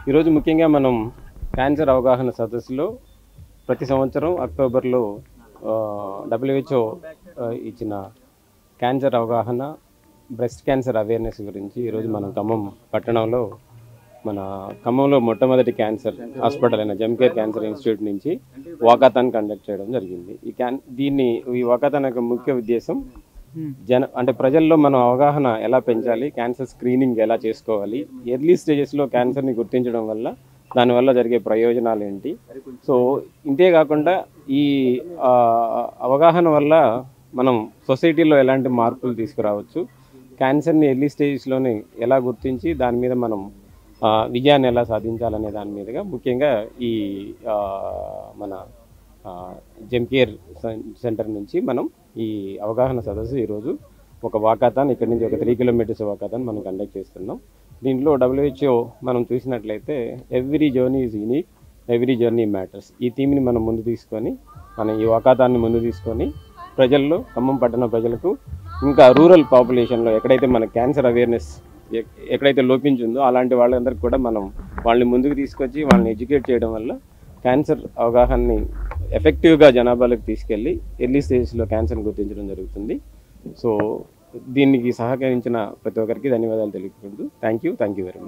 ఈరోజు ముఖ్యంగా మనం క్యాన్సర్ అవగాహన సదస్సులో ప్రతి సంవత్సరం అక్టోబర్లో డబ్ల్యూహెచ్ఓ ఇచ్చిన క్యాన్సర్ అవగాహన బ్రెస్ట్ క్యాన్సర్ అవేర్నెస్ గురించి ఈరోజు మనం ఖమ్మంలో మొట్టమొదటి క్యాన్సర్ హాస్పిటల్ అయిన జమ్కేర్ క్యాన్సర్ ఇన్స్టిట్యూట్ నుంచి వాకాథాన్ కండక్ట్ చేయడం జరిగింది. ఈ వాకాథాన్ యొక్క ముఖ్య ఉద్దేశం అంటే ప్రజల్లో మనం అవగాహన ఎలా పెంచాలి, క్యాన్సర్ స్క్రీనింగ్ ఎలా చేసుకోవాలి, ఎర్లీ స్టేజెస్లో క్యాన్సర్ని గుర్తించడం వల్ల దానివల్ల జరిగే ప్రయోజనాలు ఏంటి. సో ఇంతే కాకుండా ఈ అవగాహన వల్ల మనం సొసైటీలో ఎలాంటి మార్పులు తీసుకురావచ్చు, క్యాన్సర్ని ఎర్లీ స్టేజెస్లోనే ఎలా గుర్తించి దాని మీద మనం విజయాన్ని ఎలా సాధించాలనే దాని మీదుగా ముఖ్యంగా ఈ మన జమ్కేర్ సెంటర్ నుంచి మనం ఈ అవగాహన సదస్సు ఈరోజు ఒక వాకాథాన్ ఇక్కడి నుంచి ఒక 3 కిలోమీటర్స్ వాకాథాన్ మనం కండక్ట్ చేస్తున్నాం. దీంట్లో డబ్ల్యూహెచ్ఓ మనం చూసినట్లయితే every journey is unique, every journey matters, ఈ థీమ్ని మనం ముందు తీసుకొని ఈ వాకాథాన్ని ముందు తీసుకొని ప్రజల్లో, ఖమ్మం పట్టణ ప్రజలకు, ఇంకా రూరల్ పాపులేషన్లో ఎక్కడైతే మన క్యాన్సర్ అవేర్నెస్ ఎక్కడైతే లోపించిందో అలాంటి వాళ్ళందరికీ కూడా మనం వాళ్ళని ముందుకు తీసుకొచ్చి వాళ్ళని ఎడ్యుకేట్ చేయడం వల్ల క్యాన్సర్ అవగాహనని ఎఫెక్టివ్గా జనాభాలకు తీసుకెళ్ళి ఎర్లీ స్టేజ్లో క్యాన్సర్ని గుర్తించడం జరుగుతుంది. సో దీనికి సహకరించిన ప్రతి ఒక్కరికి ధన్యవాదాలు తెలుపుకుంటూ థ్యాంక్ యూ వెరీ మచ్.